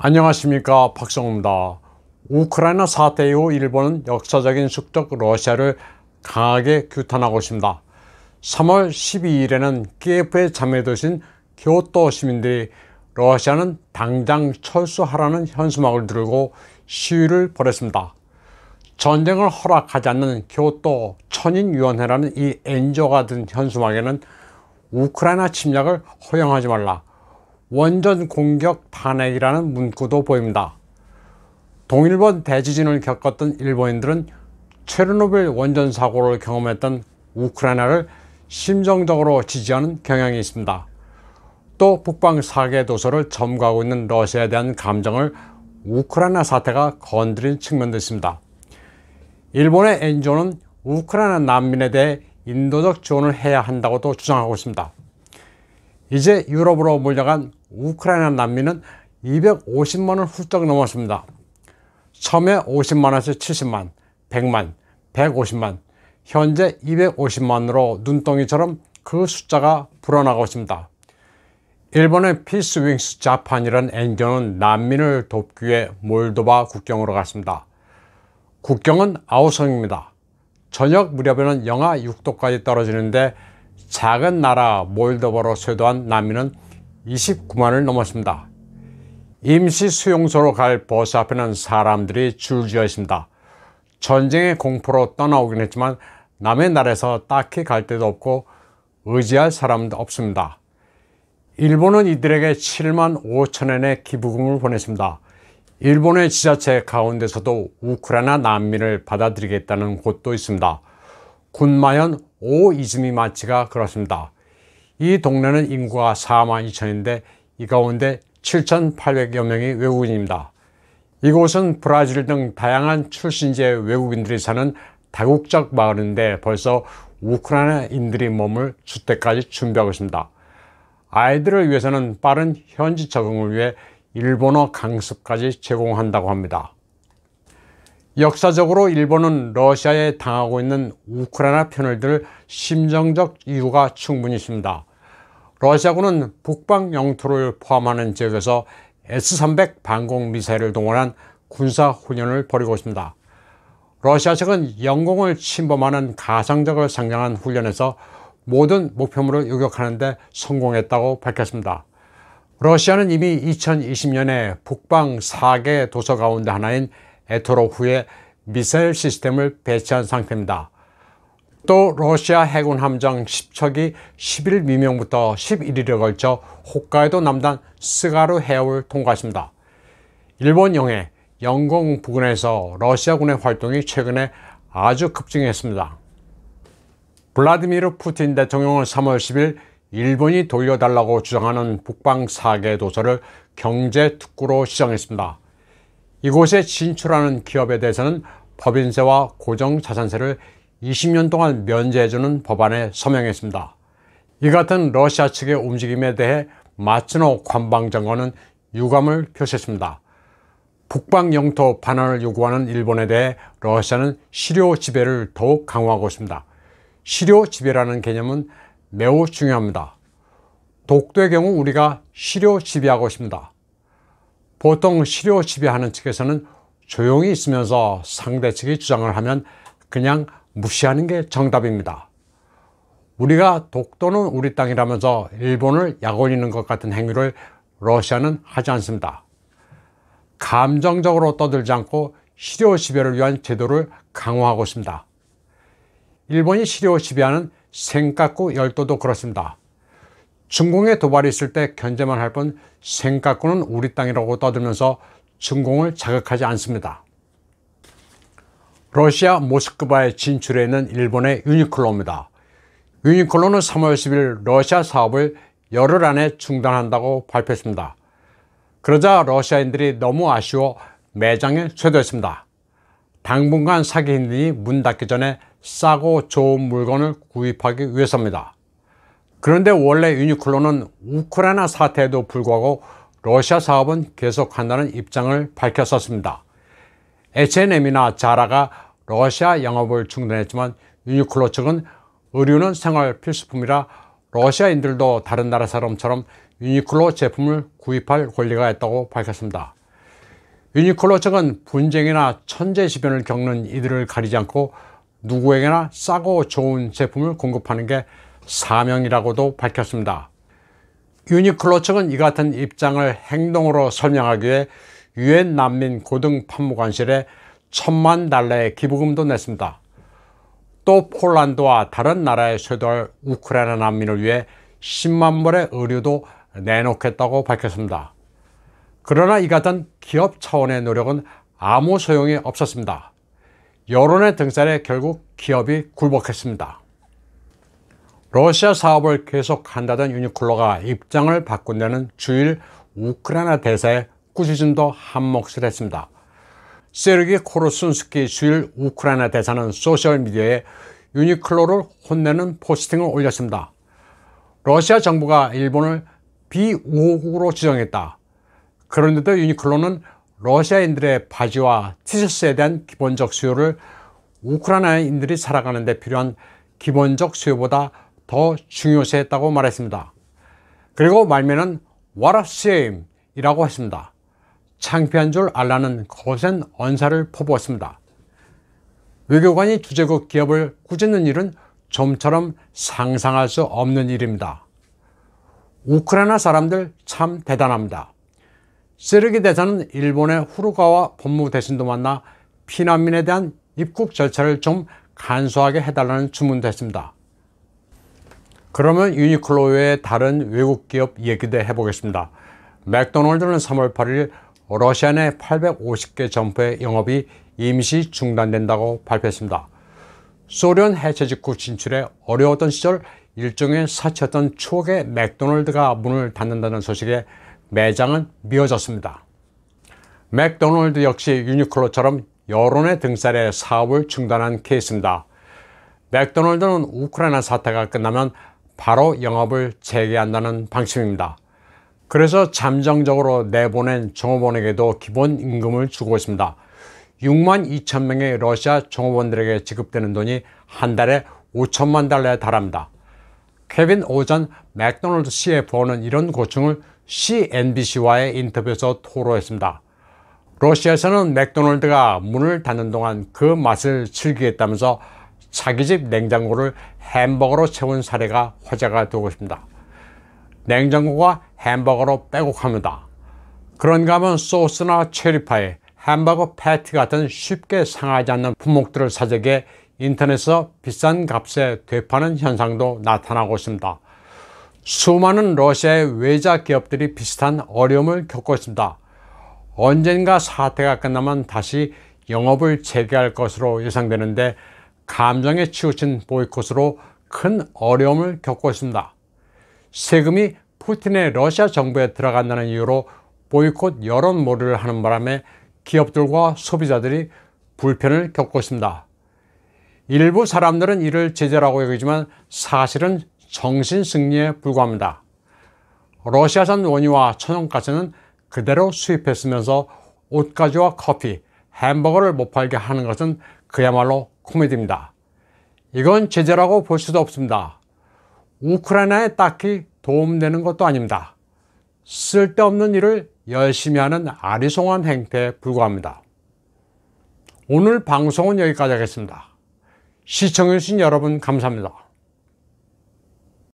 안녕하십니까, 박성우입니다. 우크라이나 사태 이후 일본은 역사적인 숙적 러시아를 강하게 규탄하고 있습니다. 3월 12일에는 키예프의 자매도시인 교토 시민들이 러시아는 당장 철수하라는 현수막을 들고 시위를 벌였습니다. 전쟁을 허락하지 않는 교토 천인위원회라는 이 NGO가 든 현수막에는 우크라이나 침략을 허용하지 말라, 원전 공격 탄핵이라는 문구도 보입니다. 동일본 대지진을 겪었던 일본인들은 체르노빌 원전 사고를 경험했던 우크라이나를 심정적으로 지지하는 경향이 있습니다. 또 북방 4개 도서를 점거하고 있는 러시아에 대한 감정을 우크라이나 사태가 건드린 측면도 있습니다. 일본의 NGO는 우크라이나 난민에 대해 인도적 지원을 해야 한다고도 주장하고 있습니다. 이제 유럽으로 몰려간 우크라이나 난민은 250만을 훌쩍 넘었습니다. 처음에 50만에서 70만, 100만, 150만, 현재 250만으로 눈덩이처럼 그 숫자가 불어나고 있습니다. 일본의 피스 윙스 자판이라는 NGO는 난민을 돕기 위해 몰도바 국경으로 갔습니다. 국경은 아우성입니다. 저녁 무렵에는 영하 6도까지 떨어지는데 작은 나라 몰도바로 쇄도한 난민은 29만을 넘었습니다. 임시 수용소로 갈 버스 앞에는 사람들이 줄지어 있습니다. 전쟁의 공포로 떠나오긴 했지만 남의 나라에서 딱히 갈 데도 없고 의지할 사람도 없습니다. 일본은 이들에게 7만 5천엔의 기부금을 보냈습니다. 일본의 지자체 가운데서도 우크라이나 난민을 받아들이겠다는 곳도 있습니다. 군마현 오이즈미 마치가 그렇습니다. 이 동네는 인구가 4만 2천인데 이 가운데 7,800여 명이 외국인입니다. 이곳은 브라질 등 다양한 출신지의 외국인들이 사는 다국적 마을인데 벌써 우크라이나인들이 머물 주택까지 준비하고 있습니다. 아이들을 위해서는 빠른 현지 적응을 위해 일본어 강습까지 제공한다고 합니다. 역사적으로 일본은 러시아에 당하고 있는 우크라이나 편을 들 심정적 이유가 충분히 있습니다. 러시아군은 북방 영토를 포함하는 지역에서 S-300 방공 미사일을 동원한 군사훈련을 벌이고 있습니다. 러시아 측은 영공을 침범하는 가상적을 상징한 훈련에서 모든 목표물을 요격하는 데 성공했다고 밝혔습니다. 러시아는 이미 2020년에 북방 4개 도서 가운데 하나인 에토로프에 미사일 시스템을 배치한 상태입니다. 또 러시아 해군 함정 10척이 10일 미명부터 11일에 걸쳐 홋카이도 남단 스가루 해협을 통과했습니다. 일본 영해, 영공 부근에서 러시아군의 활동이 최근에 아주 급증했습니다. 블라디미르 푸틴 대통령은 3월 10일 일본이 돌려달라고 주장하는 북방 4개 도서를 경제 특구로 지정했습니다. 이곳에 진출하는 기업에 대해서는 법인세와 고정자산세를 20년 동안 면제해주는 법안에 서명했습니다. 이 같은 러시아 측의 움직임에 대해 마츠노 관방장관은 유감을 표시했습니다. 북방 영토 반환을 요구하는 일본에 대해 러시아는 실효 지배를 더욱 강화하고 있습니다. 실효 지배라는 개념은 매우 중요합니다. 독도의 경우 우리가 실효 지배하고 있습니다. 보통 실효 지배하는 측에서는 조용히 있으면서 상대 측이 주장을 하면 그냥 무시하는 게 정답입니다. 우리가 독도는 우리 땅이라면서 일본을 약올리는 것 같은 행위를 러시아는 하지 않습니다. 감정적으로 떠들지 않고 실효 지배를 위한 제도를 강화하고 있습니다. 일본이 실효 지배하는 센카쿠 열도도 그렇습니다. 중공의 도발이 있을 때 견제만 할 뿐 센카쿠는 우리 땅이라고 떠들면서 중공을 자극하지 않습니다. 러시아 모스크바에 진출해 있는 일본의 유니클로입니다. 유니클로는 3월 10일 러시아 사업을 열흘 안에 중단한다고 발표했습니다. 그러자 러시아인들이 너무 아쉬워 매장에 쇄도했습니다. 당분간 사기 힘드니 문 닫기 전에 싸고 좋은 물건을 구입하기 위해서입니다. 그런데 원래 유니클로는 우크라이나 사태에도 불구하고 러시아 사업은 계속한다는 입장을 밝혔었습니다. H&M이나 자라가 러시아 영업을 중단했지만 유니클로 측은 의류는 생활 필수품이라 러시아인들도 다른 나라 사람처럼 유니클로 제품을 구입할 권리가 있다고 밝혔습니다. 유니클로 측은 분쟁이나 천재지변을 겪는 이들을 가리지 않고 누구에게나 싸고 좋은 제품을 공급하는 게 사명이라고도 밝혔습니다. 유니클로 측은 이 같은 입장을 행동으로 설명하기 위해 유엔 난민 고등 판무관실에 $10,000,000의 기부금도 냈습니다. 또 폴란드와 다른 나라에 쇄도할 우크라이나 난민을 위해 10만 벌의 의류도 내놓겠다고 밝혔습니다. 그러나 이 같은 기업 차원의 노력은 아무 소용이 없었습니다. 여론의 등살에 결국 기업이 굴복했습니다. 러시아 사업을 계속한다던 유니클로가 입장을 바꾼 데는 주일 우크라이나 대사에 꾸짖음도 한몫을 했습니다. 세르기 코르순스키 주일 우크라이나 대사는 소셜미디어에 유니클로를 혼내는 포스팅을 올렸습니다. 러시아 정부가 일본을 비우호국으로 지정했다. 그런데도 유니클로는 러시아인들의 바지와 티셔츠에 대한 기본적 수요를 우크라이나인들이 살아가는 데 필요한 기본적 수요보다 더 중요시했다고 말했습니다. 그리고 말미에는 What a shame 이라고 했습니다. 창피한 줄 알라는 거센 언사를 퍼부었습니다. 외교관이 주재국 기업을 꾸짖는 일은 좀처럼 상상할 수 없는 일입니다. 우크라이나 사람들 참 대단합니다. 세르기 대사는 일본의 후루가와 법무대신도 만나 피난민에 대한 입국 절차를 좀 간소하게 해달라는 주문도 했습니다. 그러면 유니클로 외의 다른 외국 기업 얘기도 해보겠습니다. 맥도날드는 3월 8일 러시아 내 850개 점포의 영업이 임시 중단된다고 발표했습니다. 소련 해체 직후 진출에 어려웠던 시절 일종의 사치였던 추억의 맥도날드가 문을 닫는다는 소식에 매장은 미어졌습니다. 맥도날드 역시 유니클로처럼 여론의 등살에 사업을 중단한 케이스입니다. 맥도날드는 우크라이나 사태가 끝나면 바로 영업을 재개한다는 방침입니다. 그래서 잠정적으로 내보낸 종업원에게도 기본 임금을 주고 있습니다. 62,000명의 러시아 종업원들에게 지급되는 돈이 한 달에 $50,000,000에 달합니다. 케빈 오전 맥도날드 CFO는 이런 고충을 CNBC와의 인터뷰에서 토로했습니다. 러시아에서는 맥도날드가 문을 닫는 동안 그 맛을 즐기겠다면서 자기 집 냉장고를 햄버거로 채운 사례가 화제가 되고 있습니다. 냉장고가 햄버거로 빼곡합니다. 그런가 하면 소스나 체리파이, 햄버거 패티 같은 쉽게 상하지 않는 품목들을 사재기에 인터넷에서 비싼 값에 되파는 현상도 나타나고 있습니다. 수많은 러시아의 외자 기업들이 비슷한 어려움을 겪고 있습니다. 언젠가 사태가 끝나면 다시 영업을 재개할 것으로 예상되는데 감정에 치우친 보이콧으로 큰 어려움을 겪고 있습니다. 세금이 푸틴의 러시아 정부에 들어간다는 이유로 보이콧 여론몰이를 하는 바람에 기업들과 소비자들이 불편을 겪고 있습니다. 일부 사람들은 이를 제재라고 여기지만 사실은 정신승리에 불과합니다. 러시아산 원유와 천연가스는 그대로 수입했으면서 옷가지와 커피, 햄버거를 못 팔게 하는 것은 그야말로 코미디입니다. 이건 제재라고 볼 수도 없습니다. 우크라이나에 딱히 도움되는 것도 아닙니다. 쓸데없는 일을 열심히 하는 아리송한 행태에 불과합니다. 오늘 방송은 여기까지 하겠습니다. 시청해주신 여러분 감사합니다.